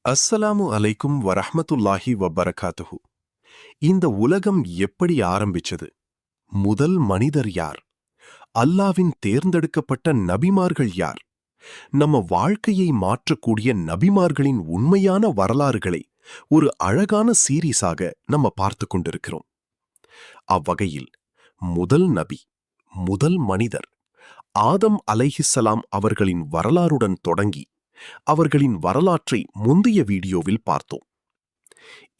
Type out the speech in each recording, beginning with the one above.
அஸ்ஸலாமு அலைக்கும் வரஹ்மத்துல்லாஹி வபரகாத்துஹு. இந்த உலகம் எப்படி ஆரம்பிச்சது? முதல் மனிதர் யார்? அல்லாவின் தேர்ந்தெடுக்கப்பட்ட நபிமார்கள் யார்? நம்ம வாழ்க்கையை மாற்றக்கூடிய நபிமார்களின் உண்மையான வரலாறுகளை ஒரு அழகான சீரீஸாக நம்ம பார்த்து கொண்டிருக்கிறோம். அவ்வகையில் முதல் நபி, முதல் மனிதர் ஆதம் அலைஹிஸ்ஸலாம் அவர்களின் வரலாறுடன் தொடங்கி அவர்களின் வரலாற்றை முந்தைய வீடியோவில் பார்த்தோம்.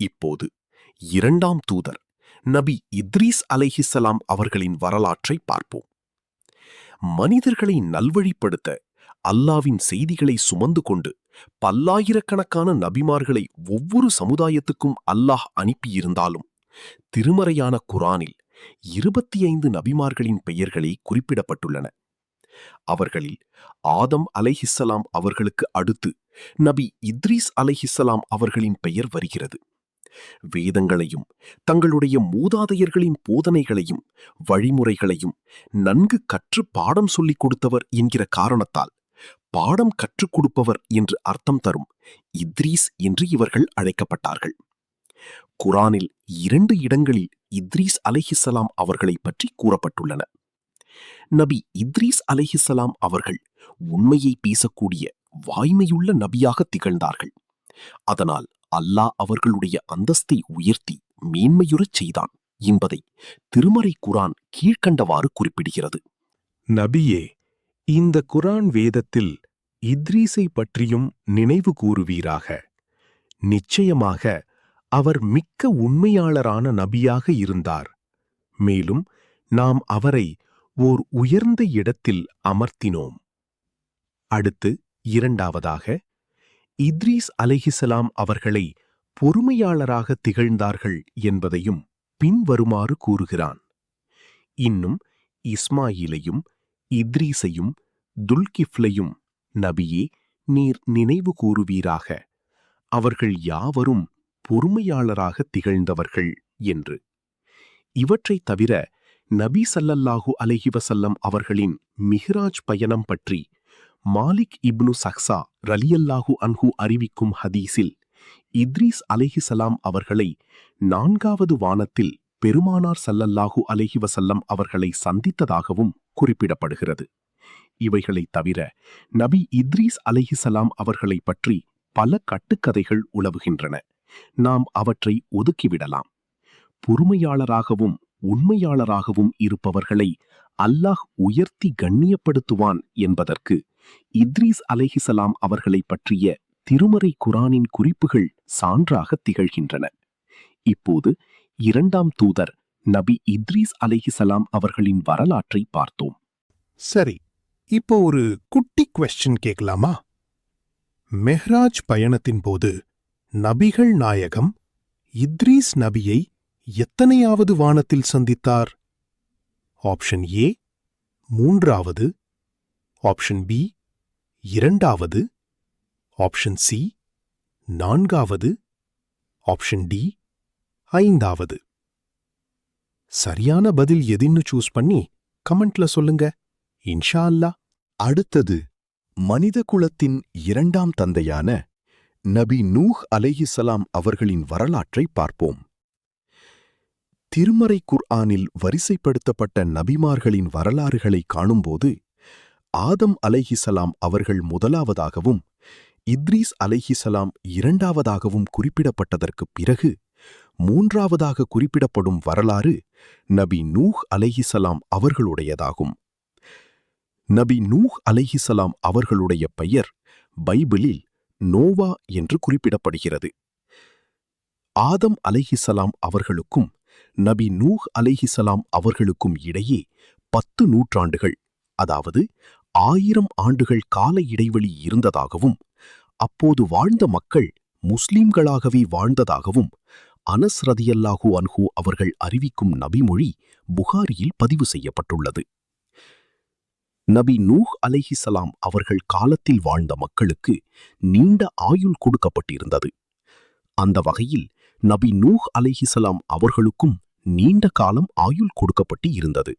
இப்போது இரண்டாம் தூதர் நபி இத்ரீஸ் அலைஹிஸ்ஸலாம் அவர்களின் வரலாற்றை பார்ப்போம். மனிதர்களை நல்வழிப்படுத்த அல்லாவின் செய்திகளை சுமந்து கொண்டு பல்லாயிரக்கணக்கான நபிமார்களை ஒவ்வொரு சமுதாயத்துக்கும் அல்லாஹ் அனுப்பியிருந்தாலும் திருமறையான குர்ஆனில் 25 நபிமார்களின் பெயர்களே குறிப்பிடப்பட்டுள்ளன. அவர்களில் ஆதம் அலைஹிஸ்ஸலாம் அவர்களுக்கு அடுத்து நபி இத்ரீஸ் அலைஹிஸ்ஸலாம் அவர்களின் பெயர் வருகிறது. வேதங்களையும் தங்களுடைய மூதாதையர்களின் போதனைகளையும் வழிமுறைகளையும் நன்கு கற்று பாடம் சொல்லிக் கொடுத்தவர் என்கிற காரணத்தால் பாடம் கற்றுக் கொடுப்பவர் என்று அர்த்தம் தரும் இத்ரீஸ் என்று இவர்கள் அழைக்கப்பட்டார்கள். குர்ஆனில் 2 இடங்களில் இத்ரீஸ் அலைஹிஸ்ஸலாம் அவர்களை பற்றி கூறப்பட்டுள்ளன. நபி இத்ரீஸ் அலைஹிஸ்ஸலாம் அவர்கள் உண்மையை பேசக்கூடிய வாய்மையுள்ள நபியாக திகழ்ந்தார்கள். அதனால் அல்லாஹ் அவர்களுடைய அந்தஸ்தை உயர்த்தி மேன்மையுறச் செய்தான் என்பதை திருமறை குர்ஆன் கீழ்க்கண்டவாறு குறிப்பிடுகிறது. நபியே, இந்த குர்ஆன் வேதத்தில் இத்ரீஸை பற்றியும் நினைவு கூறுவீராக. நிச்சயமாக அவர் மிக்க உண்மையாளரான நபியாக இருந்தார். மேலும் நாம் அவரை ஓர் உயர்ந்த இடத்தில் அமர்த்தினோம். அடுத்து இரண்டாவதாக இத்ரீஸ் அலைஹிஸ்ஸலாம் அவர்களை பொறுமையாளராக திகழ்ந்தார்கள் என்பதையும் பின்வருமாறு கூறுகிறான். இன்னும் இஸ்மாயிலையும் இத்ரீஸையும் துல்கிஃப்லையும் நபியே நீர் நினைவு கூறுவீராக. அவர்கள் யாவரும் பொறுமையாளராக திகழ்ந்தவர்கள் என்று. இவற்றைத் தவிர நபி ஸல்லல்லாஹு அலைஹி வஸல்லம் அவர்களின் மிஹ்ராஜ் பயணம் பற்றி மாலிக் இப்னு சஹ்ஸா ரலியல்லாஹு அன்ஹு அறிவிக்கும் ஹதீஸில் இத்ரீஸ் அலைஹிஸ்ஸலாம் அவர்களை 4வது வானத்தில் பெருமானார் ஸல்லல்லாஹு அலைஹி வஸல்லம் அவர்களை சந்தித்ததாகவும் குறிப்பிடப்படுகிறது. இவைகளைத் தவிர நபி இத்ரீஸ் அலைஹிஸ்ஸலாம் அவர்களை பற்றி பல கட்டுக்கதைகள் உலவுகின்றன. நாம் அவற்றை ஒதுக்கிவிடலாம். பொறுமையாளராகவும் உண்மையாளராகவும் இருப்பவர்களை அல்லாஹ் உயர்த்தி கண்ணியப்படுத்துவான் என்பதற்கு இத்ரீஸ் அலைஹிஸ்ஸலாம் அவர்களை பற்றிய திருமறை குர்ஆனின் குறிப்புகள் சான்றாக திகழ்கின்றன. இப்போது இரண்டாம் தூதர் நபி இத்ரீஸ் அலைஹிஸ்ஸலாம் அவர்களின் வரலாற்றை பார்த்தோம். சரி, இப்போ ஒரு குட்டி கொஸ்டின் கேட்கலாமா? மெஹ்ராஜ் பயணத்தின் போது நபிகள் நாயகம் இத்ரீஸ் நபியை எத்தனையாவது வானத்தில் சந்தித்தார்? ஆப்ஷன் ஏ 3வது, ஆப்ஷன் பி 2வது, ஆப்ஷன் சி 4வது, ஆப்ஷன் டி 5வது. சரியான பதில் எதுன்னு சூஸ் பண்ணி கமெண்ட்ல சொல்லுங்க. இன்ஷா அல்லாஹ். அடுத்தது மனித குலத்தின் 2ஆம் தந்தையான நபி நூஹ் அலைஹிஸ்ஸலாம் அவர்களின் வரலாற்றை பார்ப்போம். திருமறை குர்ஆனில் வரிசைப்படுத்தப்பட்ட நபிமார்களின் வரலாறுகளை காணும்போது ஆதம் அலைஹிஸ்ஸலாம் அவர்கள் முதலாவதாகவும் இத்ரீஸ் அலைஹிஸ்ஸலாம் 2ஆவதாகவும் குறிப்பிடப்பட்டதற்கு பிறகு 3ஆவதாக குறிப்பிடப்படும் வரலாறு நபி நூஹ் அலைஹிஸ்ஸலாம் அவர்களுடையதாகும். நபி நூஹ் அலைஹிஸ்ஸலாம் அவர்களுடைய பெயர் பைபிளில் நோவா என்று குறிப்பிடப்படுகிறது. ஆதம் அலைஹிஸ்ஸலாம் அவர்களுக்கும் நபி நூஹ் அலைஹிஸ்ஸலாம் அவர்களுக்கும் இடையே 10 நூற்றாண்டுகள், அதாவது 1000 ஆண்டுகள் கால இடைவெளி இருந்ததாகவும் அப்போது வாழ்ந்த மக்கள் முஸ்லிம்களாகவே வாழ்ந்ததாகவும் அனஸ் ரதியல்லாஹு அன்ஹு அவர்கள் அறிவிக்கும் நபிமொழி புகாரியில் பதிவு செய்யப்பட்டுள்ளது. நபி நூஹ் அலைஹிஸ்ஸலாம் அவர்கள் காலத்தில் வாழ்ந்த மக்களுக்கு நீண்ட ஆயுள் கொடுக்கப்பட்டிருந்தது. அந்த வகையில் நபி நூஹ் அலைஹிஸ்ஸலாம் அவர்களுக்கும் நீண்ட காலம் ஆயுள் கொடுக்கப்பட்டு இருந்தது.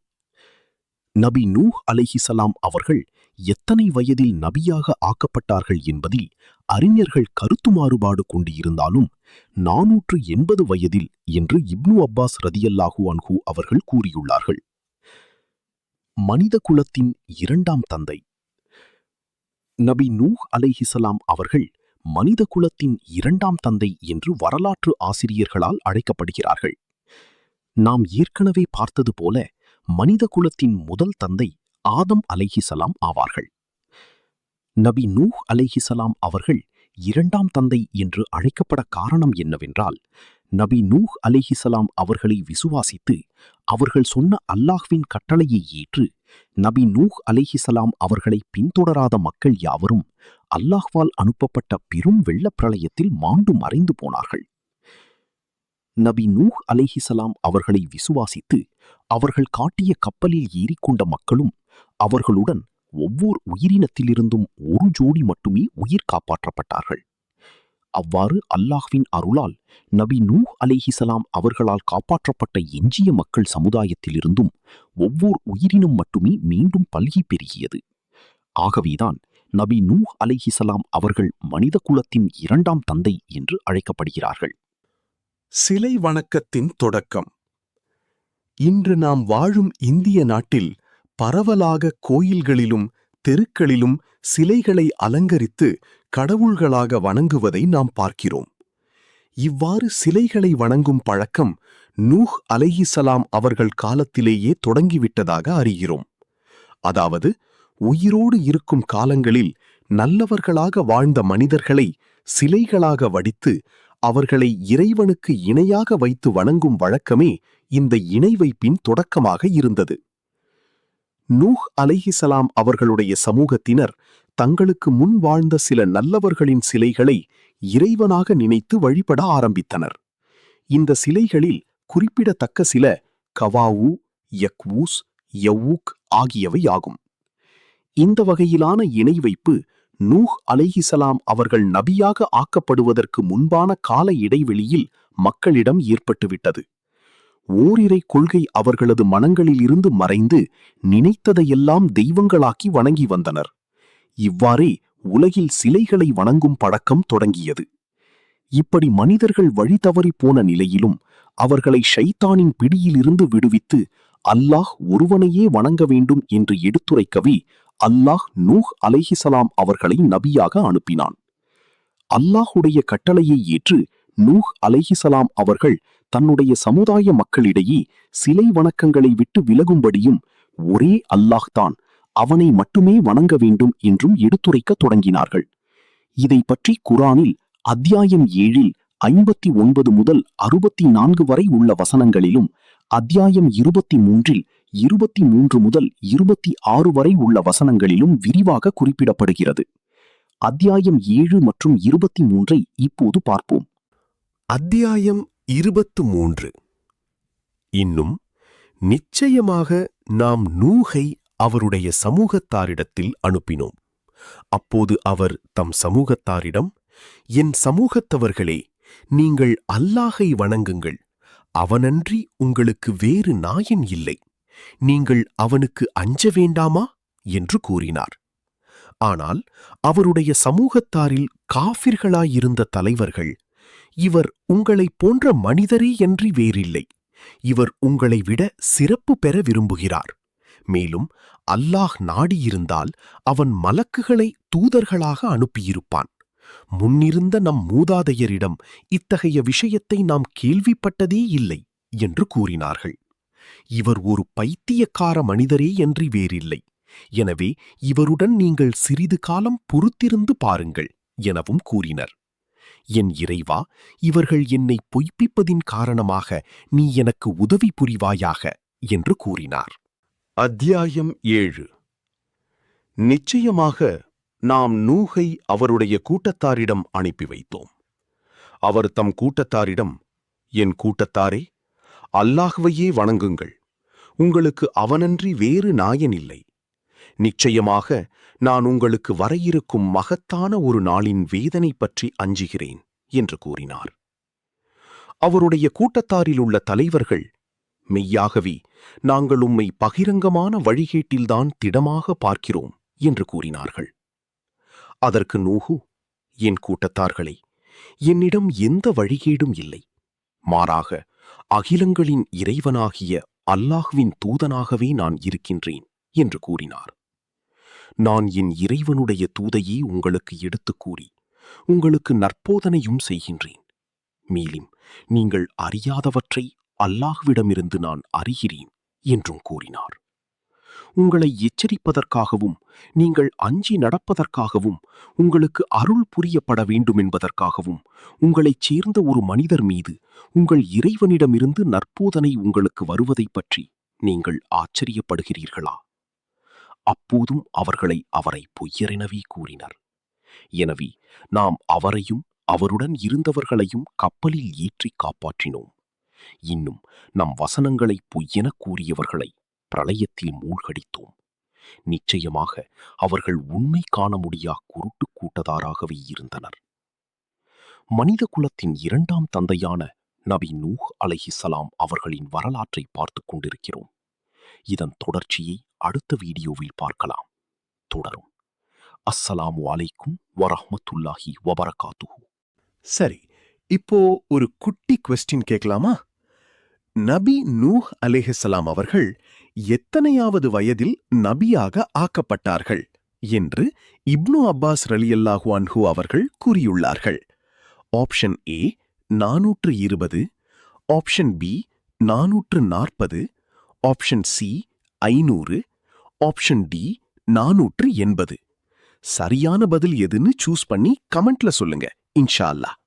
நபி நூஹ் அலைஹிசலாம் அவர்கள் எத்தனை வயதில் நபியாக ஆக்கப்பட்டார்கள் என்பதில் அறிஞர்கள் கருத்து மாறுபாடு கொண்டு இருந்தாலும் 480 வயதில் என்று இப்னு அப்பாஸ் ரதியல்லாஹு அன்ஹு அவர்கள் கூறியுள்ளார்கள். மனித குலத்தின் இரண்டாம் தந்தை நபி நூஹ் அலைஹிசலாம் அவர்கள் மனித குலத்தின் இரண்டாம் தந்தை என்று வரலாற்று ஆசிரியர்களால் அழைக்கப்படுகிறார்கள். நாம் ஏற்கனவே பார்த்தது போல மனித குலத்தின் முதல் தந்தை ஆதம் அலைஹிசலாம் ஆவார்கள். நபி நூஹ் அலைஹிசலாம் அவர்கள் இரண்டாம் தந்தை என்று அழைக்கப்பட காரணம் என்னவென்றால், நபி நூஹ் அலைஹிசலாம் அவர்களை விசுவாசித்து அவர்கள் சொன்ன அல்லாஹ்வின் கட்டளையை ஏற்று நபி நூஹ் அலைஹிசலாம் அவர்களை பின்தொடராத மக்கள் யாவரும் அல்லாஹ்வால் அனுப்பப்பட்ட பெரும் வெள்ளப்பிரளயத்தில் மாண்டு மறைந்து போனார்கள். நபி நூஹ் அலைஹிசலாம் அவர்களை விசுவாசித்து அவர்கள் காட்டிய கப்பலில் ஏறிக்கொண்ட மக்களும் அவர்களுடன் ஒவ்வொரு உயிரினத்திலிருந்தும் ஒரு ஜோடி மட்டுமே உயிர் காப்பாற்றப்பட்டார்கள். அவ்வாறு அல்லாஹ்வின் அருளால் நபி நூஹ் அலைஹிசலாம் அவர்களால் காப்பாற்றப்பட்ட எஞ்சிய மக்கள் சமுதாயத்திலிருந்தும் ஒவ்வொரு உயிரினம் மட்டுமே மீண்டும் பல்கி பெருகியது. ஆகவேதான் நபி நூஹ் அலைஹிசலாம் அவர்கள் மனித குலத்தின் இரண்டாம் தந்தை என்று அழைக்கப்படுகிறார்கள். சிலை வணக்கத்தின் தொடக்கம். இன்று நாம் வாழும் இந்திய நாட்டில் பரவலாக கோயில்களிலும் தெருக்களிலும் சிலைகளை அலங்கரித்து கடவுள்களாக வணங்குவதை நாம் பார்க்கிறோம். இவ்வாறு சிலைகளை வணங்கும் பழக்கம் நூஹ் அலைஹிசலாம் அவர்கள் காலத்திலேயே தொடங்கிவிட்டதாக அறிகிறோம். அதாவது, உயிரோடு இருக்கும் காலங்களில் நல்லவர்களாக வாழ்ந்த மனிதர்களை சிலைகளாக வடித்து அவர்களை இறைவனுக்கு இணையாக வைத்து வணங்கும் வழக்கமே இந்த இணை வைப்பின் தொடக்கமாக இருந்தது. நூஹ் அலைஹிசலாம் அவர்களுடைய சமூகத்தினர் தங்களுக்கு முன் வாழ்ந்த சில நல்லவர்களின் சிலைகளை இறைவனாக நினைத்து வழிபட ஆரம்பித்தனர். இந்த சிலைகளில் குறிப்பிடத்தக்க சில கவாவு, யக்வூஸ், யவ்வூக் ஆகியவை ஆகும். இந்த வகையிலான இணை வைப்பு நூஹ் அலைஹிசலாம் அவர்கள் நபியாக ஆக்கப்படுவதற்கு முன்பான கால இடைவெளியில் மக்களிடம் ஏற்பட்டுவிட்டது. ஓரிரை கொள்கை அவர்களது மனங்களில் இருந்து மறைந்து நினைத்ததையெல்லாம் தெய்வங்களாக்கி வணங்கி வந்தனர். இவ்வாறே உலகில் சிலைகளை வணங்கும் பழக்கம் தொடங்கியது. இப்படி மனிதர்கள் வழி தவறி போன நிலையிலும் அவர்களை ஷைத்தானின் பிடியிலிருந்து விடுவித்து அல்லாஹ் ஒருவனையே வணங்க வேண்டும் என்று எடுத்துரைக்கவே அல்லாஹ் நூஹ் அலைஹிசலாம் அவர்களை நபியாக அனுப்பினான். அல்லாஹுடைய கட்டளையை ஏற்று நூஹ் அலைஹிசலாம் அவர்கள் தன்னுடைய சமுதாய மக்களிடையே சிலை வணக்கங்களை விட்டு விலகும்படியும் ஒரே அல்லாஹ்தான், அவனை மட்டுமே வணங்க வேண்டும் என்றும் எடுத்துரைக்க தொடங்கினார்கள். இதை பற்றி குரானில் அத்தியாயம் 7 59 முதல் 64 வரை உள்ள வசனங்களிலும், அத்தியாயம் 23 23 முதல் 26 வரை உள்ள வசனங்களிலும் விரிவாக குறிப்பிடப்படுகிறது. அத்தியாயம் 7 மற்றும் 23 இப்போது பார்ப்போம். அத்தியாயம் 23. இன்னும் நிச்சயமாக நாம் நூஹை அவருடைய சமூகத்தாரிடத்தில் அனுப்பினோம். அப்போது அவர் தம் சமூகத்தாரிடம், என் சமூகத்தவர்களே, நீங்கள் அல்லாஹை வணங்குங்கள். அவனன்றி உங்களுக்கு வேறு நாயன் இல்லை. நீங்கள் அவனுக்கு அஞ்ச வேண்டாமா என்று கூறினார். ஆனால் அவருடைய சமூகத்தாரில் காஃபிர்களாயிருந்த தலைவர்கள், இவர் உங்களைப் போன்ற மனிதரே என்று வேறில்லை. இவர் உங்களை விட சிறப்பு பெற விரும்புகிறார். மேலும் அல்லாஹ் நாடியிருந்தால் அவன் மலக்குகளை தூதர்களாக அனுப்பியிருப்பான். முன்னிருந்த நம் மூதாதையரிடம் இத்தகைய விஷயத்தை நாம் கேள்விப்பட்டதே இல்லை என்று கூறினார்கள். இவர் ஒரு பைத்தியக்கார மனிதரே என்று வேறில்லை. எனவே இவருடன் நீங்கள் சிறிது காலம் பொறுத்திருந்து பாருங்கள் எனவும் கூறினர். என் இறைவா, இவர்கள் என்னை பொய்ப்பிப்பதின் காரணமாக நீ எனக்கு உதவி புரிவாயாக என்று கூறினார். அத்தியாயம் 7. நிச்சயமாக நாம் நூஹை அவருடைய கூட்டத்தாரிடம் அனுப்பி வைத்தோம். அவர் தம் கூட்டத்தாரிடம், என் கூட்டத்தாரே, அல்லாஹ்வையே வணங்குங்கள். உங்களுக்கு அவனன்றி வேறு நாயன் இல்லை. நிச்சயமாக நான் உங்களுக்கு வர இருக்கும் மகத்தான ஒரு நாளின் வேதனை பற்றி அஞ்சுகிறேன் என்று கூறினார். அவருடைய கூட்டத்தாரிலுள்ள தலைவர்கள், மெய்யாகவே நாங்கள் உம்மை பகிரங்கமான வழிகேட்டில்தான் திடமாக பார்க்கிறோம் என்று கூறினார்கள். அதற்கு நூஹு, என் கூட்டத்தார்களே, என்னிடம் எந்த வழிகேடும் இல்லை. மாறாக அகிலங்களின் இறைவனாகிய அல்லாஹ்வின் தூதனாகவே நான் இருக்கின்றேன் என்று கூறினார். நான் என் இறைவனுடைய தூதையே உங்களுக்கு எடுத்துக் கூறி உங்களுக்கு நற்போதனையும் செய்கின்றேன். மேலும் நீங்கள் அறியாதவற்றை அல்லாஹ்விடமிருந்து நான் அறிகிறேன் என்றும் கூறினார். உங்களை எச்சரிப்பதற்காகவும் நீங்கள் அஞ்சி நடப்பதற்காகவும் உங்களுக்கு அருள் புரியப்பட வேண்டும் என்பதற்காகவும் உங்களைச் சேர்ந்த ஒரு மனிதர் மீது உங்கள் இறைவனிடமிருந்து நற்போதனை உங்களுக்கு வருவதைப் பற்றி நீங்கள் ஆச்சரியப்படுகிறீர்களா? அப்போதும் அவரை பொய்யரெனவே கூறினர். எனவே நாம் அவரையும் அவருடன் இருந்தவர்களையும் கப்பலில் ஏற்றி காப்பாற்றினோம். இன்னும் நம் வசனங்களை பொய்யெனக் கூறியவர்களை பிரளயத்தில் மூழ்கடித்தோம். நிச்சயமாக அவர்கள் உண்மை காண முடியா குருட்டு கூட்டத்தாராகவே இருந்தனர். மனித குலத்தின் இரண்டாம் தந்தையான நபி நூஹ் அலைஹிஸ்ஸலாம் அவர்களின் வரலாற்றை பார்த்துக் கொண்டிருக்கிறோம். இதன் தொடர்ச்சியை அடுத்த வீடியோவில் பார்க்கலாம். தொடரும். அஸ்ஸலாமு அலைக்கும் வரஹ்மத்துல்லாஹி வபரகாத்துஹு. சரி, இப்போ ஒரு குட்டி கொஸ்டின் கேட்கலாமா? நபி நூஹ் அலைஹிஸ்ஸலாம் அவர்கள் எத்தனையாவது வயதில் நபியாக ஆக்கப்பட்டார்கள் என்று இப்னு அப்பாஸ் ரலியல்லாஹு அன்ஹு அவர்கள் கூறியுள்ளார்கள். Option A 420, option B 440, option C 500, option D 480. சரியான பதில் எதுன்னு சூஸ் பண்ணி கமெண்ட்ல சொல்லுங்க. இன்ஷா அல்லாஹ்.